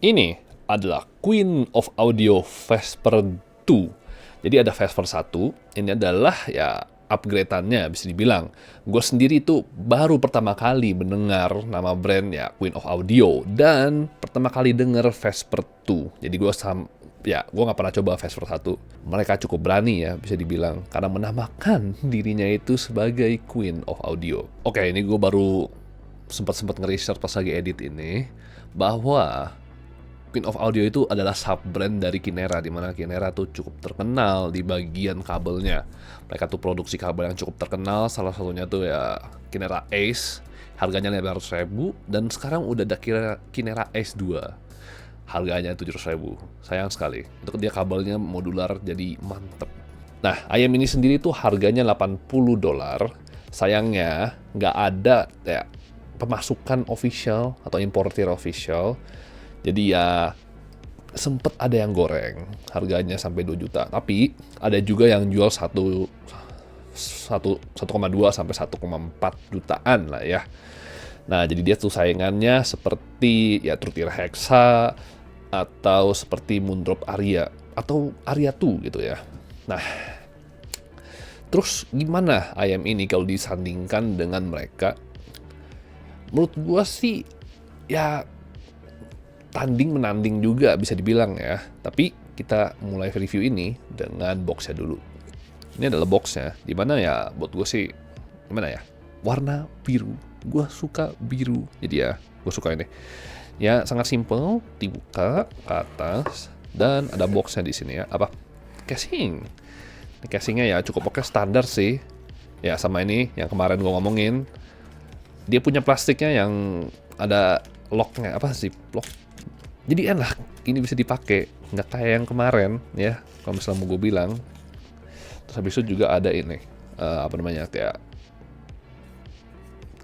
Ini adalah Queen of Audio Vesper 2. Jadi ada Vesper 1, ini adalah ya upgrade-annya bisa dibilang. Gue sendiri itu baru pertama kali mendengar nama brand ya Queen of Audio dan pertama kali denger Vesper 2. Jadi gue nggak pernah coba Vesper 1. Mereka cukup berani ya bisa dibilang karena menamakan dirinya itu sebagai Queen of Audio. Oke, ini gue baru sempat nge-research pas lagi edit ini bahwa Queen of Audio itu adalah sub-brand dari Kinera, di mana Kinera tuh cukup terkenal di bagian kabelnya. Mereka tuh produksi kabel yang cukup terkenal, salah satunya tuh ya Kinera Ace, harganya 500.000, dan sekarang udah ada Kinera Ace 2, harganya 700.000. Sayang sekali, untuk dia kabelnya modular jadi mantep. Nah, ayam ini sendiri tuh harganya $80. Sayangnya nggak ada ya pemasukan official atau importer official. Jadi ya sempet ada yang goreng, harganya sampai 2 juta. Tapi ada juga yang jual 1,2 sampai 1,4 jutaan lah ya. Nah, jadi dia tuh saingannya seperti ya Trutir Hexa atau seperti Moondrop Aria atau Aria 2 gitu ya. Nah, terus gimana ayam ini kalau disandingkan dengan mereka? Menurut gua sih ya tanding menanding juga bisa dibilang ya. Tapi kita mulai review ini dengan boxnya dulu. Ini adalah boxnya, dimana ya buat gue sih gimana ya, warna biru. Gue suka biru, jadi ya gue suka ini. Ya sangat simple, dibuka ke atas dan ada boxnya di sini ya. Apa? Casing. Ini casingnya ya cukup oke, standar sih. Ya sama ini yang kemarin gue ngomongin. Dia punya plastiknya yang ada locknya, apa sih lock. Jadi enak, ini bisa dipakai, nggak kayak yang kemarin ya. Kalau misalnya mau gue bilang. Terus habis itu juga ada ini, kayak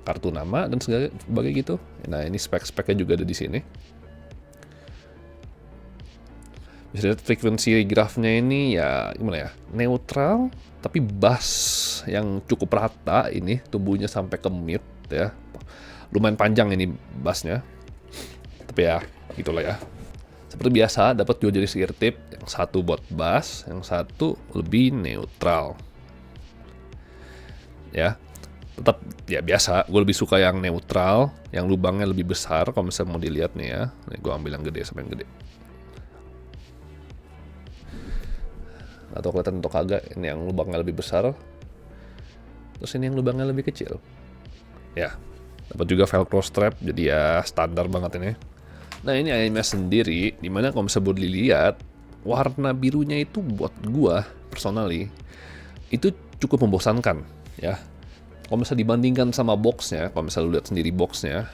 kartu nama dan sebagai gitu. Nah ini spek-speknya juga ada di sini. Bisa lihat frekuensi grafnya ini ya gimana ya, neutral tapi bass yang cukup rata ini, tumbuhnya sampai ke mid ya. Lumayan panjang ini bassnya. Tapi ya gitulah ya. Seperti biasa dapat dua jenis ear tip, yang satu buat bass, yang satu lebih neutral. Ya, tetap ya biasa. Gue lebih suka yang neutral, yang lubangnya lebih besar. Kalau misalnya mau dilihat nih ya, nih gue ambil yang gede sampai yang gede. Atau kelihatan atau kagak? Ini yang lubangnya lebih besar. Terus ini yang lubangnya lebih kecil. Ya, dapat juga velcro strap. Jadi ya standar banget ini. Nah ini ayamnya sendiri, dimana kalau misalnya boleh dilihat, warna birunya itu buat gua personally itu cukup membosankan ya. Kalau misalnya dibandingkan sama boxnya, kalau misalnya lu lihat sendiri boxnya,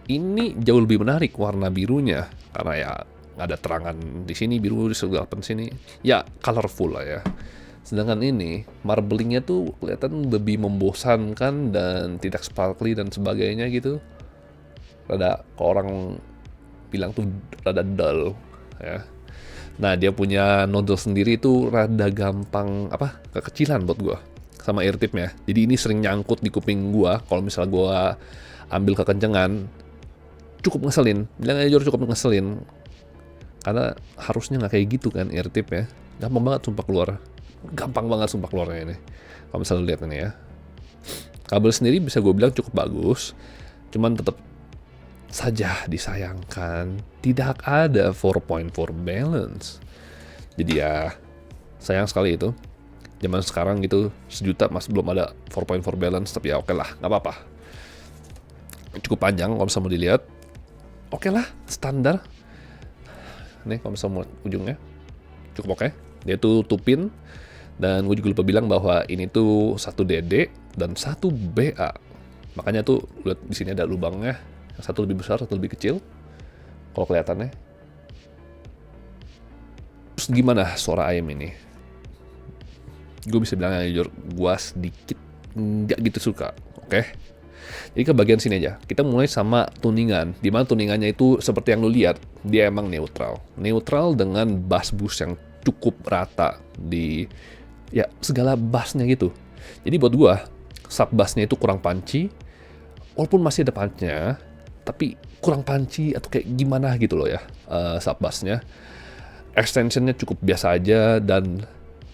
ini jauh lebih menarik warna birunya karena ya nggak ada terangan di sini biru, di sebelah sini, ya colorful lah ya. Sedangkan ini marblingnya tuh kelihatan lebih membosankan dan tidak sparkly dan sebagainya gitu. Rada kalau orang bilang tuh rada dull ya. Nah dia punya nozzle sendiri itu rada gampang kekecilan buat gua sama ear tipnya. Jadi ini sering nyangkut di kuping gua kalau misalnya gua ambil kekencengan, cukup ngeselin. Bilang aja cukup ngeselin karena harusnya nggak kayak gitu kan ear tip ya. Gampang banget sumpah keluarnya ini. Kalau misalnya lihat ini ya, kabel sendiri bisa gue bilang cukup bagus, cuman tetap saja disayangkan tidak ada 4.4 balance. Jadi ya sayang sekali itu. Zaman sekarang gitu 1 juta masih belum ada 4.4 balance, tapi ya oke lah, nggak apa-apa. Cukup panjang kalau misalnya mau dilihat. Oke lah, standar. Nih kalau misalnya mau ujungnya cukup oke. Dia tuh tupin, dan gue juga lupa bilang bahwa ini tuh 1 DD dan 1 BA. Makanya tuh lihat di sini ada lubangnya. Yang satu lebih besar, satu lebih kecil. Kalau kelihatannya. Terus gimana suara ayam ini? Gue bisa bilang jujur, gue sedikit nggak gitu suka. Oke? Jadi ke bagian sini aja. Kita mulai sama tuningan. Dimana tuningannya itu seperti yang lu lihat, dia emang neutral. Neutral dengan bass boost yang cukup rata di ya segala bassnya gitu. Jadi buat gue, sub bassnya itu kurang punchy. Walaupun masih ada punch-nya, tapi kurang punchy atau kayak gimana gitu loh ya. Sub bassnya, extensionnya cukup biasa aja, dan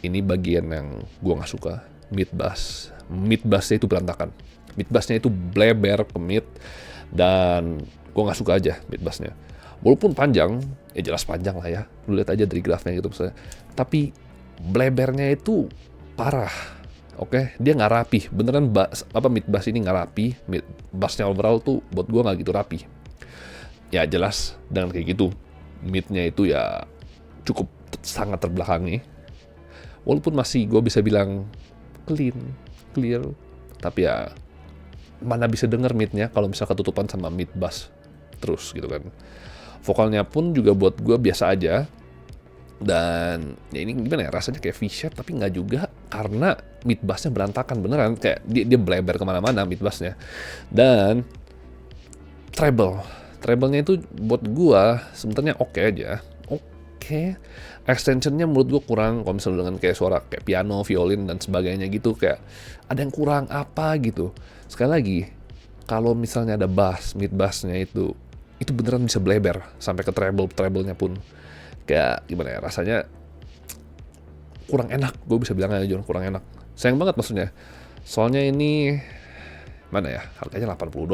ini bagian yang gue nggak suka. Mid bassnya itu berantakan, mid bassnya itu bleber ke mid, dan gue nggak suka aja mid bassnya. Walaupun panjang, ya jelas panjang lah ya, lu lihat aja dari grafnya gitu misalnya, tapi blebernya itu parah. Oke, dia nggak rapi, beneran mid bass ini nggak rapi, mid bassnya overall tuh buat gue nggak gitu rapi. Ya jelas dengan kayak gitu, midnya itu ya cukup sangat terbelakangi. Walaupun masih gue bisa bilang clear, tapi ya mana bisa denger midnya kalau misalnya ketutupan sama mid bass terus gitu kan. Vokalnya pun juga buat gue biasa aja. Dan ya ini gimana ya, rasanya kayak V-shape tapi nggak juga, karena mid bassnya berantakan beneran, kayak dia bleber kemana-mana mid bassnya. Dan treble-nya itu buat gua sebenarnya oke aja, oke. Extensionnya menurut gua kurang, kalau misalnya dengan kayak suara kayak piano, violin dan sebagainya gitu, kayak ada yang kurang apa gitu. Sekali lagi, kalau misalnya ada bass, mid bassnya itu beneran bisa bleber sampai ke treble-nya pun. Kayak gimana ya, rasanya kurang enak, gue bisa bilang aja kurang enak. Sayang banget maksudnya, soalnya ini mana ya, harganya $80.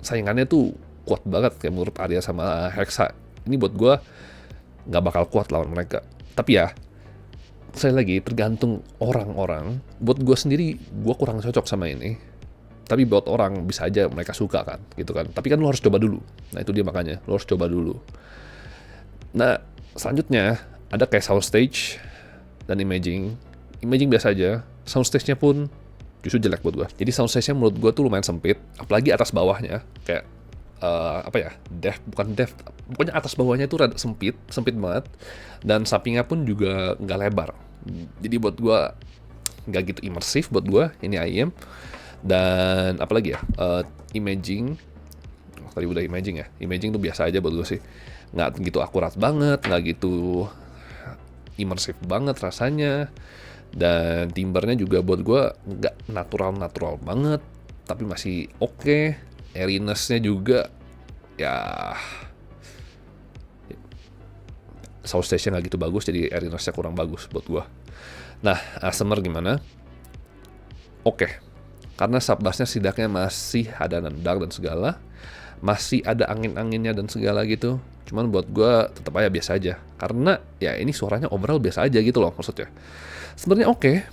Saingannya tuh kuat banget, kayak menurut Aria sama Hexa. Ini buat gue nggak bakal kuat lawan mereka. Tapi ya, saya lagi tergantung orang-orang. Buat gue sendiri, gue kurang cocok sama ini. Tapi buat orang bisa aja mereka suka kan, gitu kan. Tapi kan lo harus coba dulu. Nah itu dia makanya, lo harus coba dulu. Nah, selanjutnya ada kayak soundstage dan imaging biasa aja. Soundstage-nya pun justru jelek buat gue. Jadi soundstage-nya menurut gue tuh lumayan sempit, apalagi atas bawahnya kayak pokoknya atas bawahnya itu rada sempit banget, dan sampingnya pun juga nggak lebar. Jadi buat gue nggak gitu imersif buat gue ini IEM. Dan apalagi ya, imaging tadi udah imaging tuh biasa aja buat gue sih, nggak gitu akurat banget, nggak gitu imersif banget rasanya. Dan timbernya juga buat gue nggak natural banget, tapi masih oke. Airiness-nya juga ya, soundstage-nya nggak gitu bagus, jadi airiness-nya kurang bagus buat gue. Nah, ASMR gimana? Oke, karena sub bass-nya setidaknya masih ada nendang dan segala, masih ada angin-anginnya dan segala gitu. Cuman buat gue tetap aja biasa aja, karena ya ini suaranya overall biasa aja gitu loh maksudnya. Sebenarnya oke,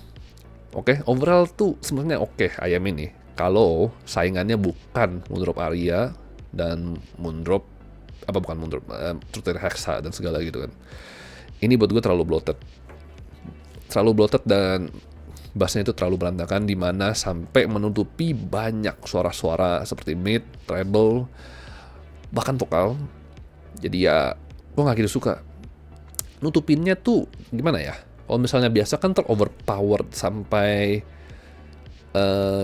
overall tuh sebenarnya oke ayam ini. Kalau saingannya bukan Moondrop Aria dan Truth Hexa dan segala gitu kan. Ini buat gue terlalu bloated dan bassnya itu terlalu berantakan, dimana sampai menutupi banyak suara-suara seperti mid, treble, bahkan vokal. Jadi ya gue gak gitu suka. Nutupinnya tuh gimana ya, kalau misalnya biasa kan teroverpowered sampai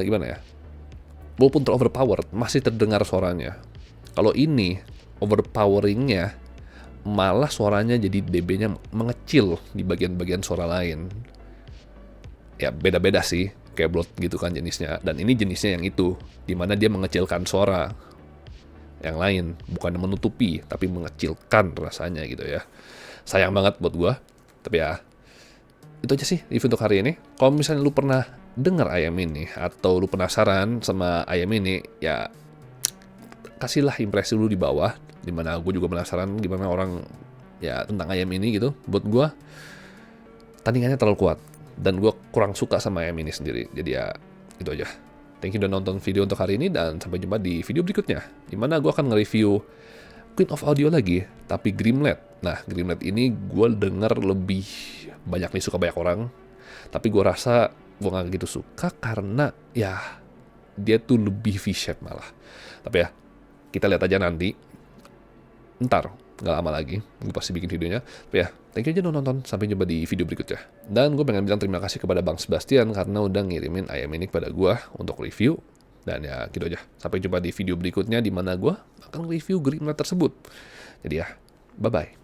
gimana ya, walaupun teroverpowered masih terdengar suaranya. Kalau ini overpoweringnya malah suaranya jadi dB-nya mengecil di bagian-bagian suara lain. Ya beda-beda sih, kayak bloat gitu kan jenisnya. Dan ini jenisnya yang itu, dimana dia mengecilkan suara yang lain, bukan menutupi, tapi mengecilkan rasanya gitu ya. Sayang banget buat gua. Tapi ya, itu aja sih review untuk hari ini. Kalau misalnya lu pernah denger ayam ini, atau lu penasaran sama ayam ini, ya kasihlah impresi lu di bawah, dimana gue juga penasaran gimana orang ya tentang ayam ini gitu. Buat gue tandingannya terlalu kuat, dan gue kurang suka sama ayam ini sendiri. Jadi ya itu aja. Thank you udah nonton video untuk hari ini, dan sampai jumpa di video berikutnya, dimana gue akan nge-review Queen of Audio lagi, tapi Grimlet. Nah, Grimlet ini gue denger lebih banyak disuka banyak orang, tapi gue rasa gue gak gitu suka karena ya dia tuh lebih V-shape malah. Tapi ya kita lihat aja nanti, ntar gak lama lagi gue pasti bikin videonya. Tapi ya thank you aja udah nonton, sampai jumpa di video berikutnya. Dan gue pengen bilang terima kasih kepada Bang Sebastian karena udah ngirimin ayam ini kepada gue untuk review. Dan ya gitu aja, sampai jumpa di video berikutnya, dimana gue akan review Grimlet tersebut. Jadi ya bye bye.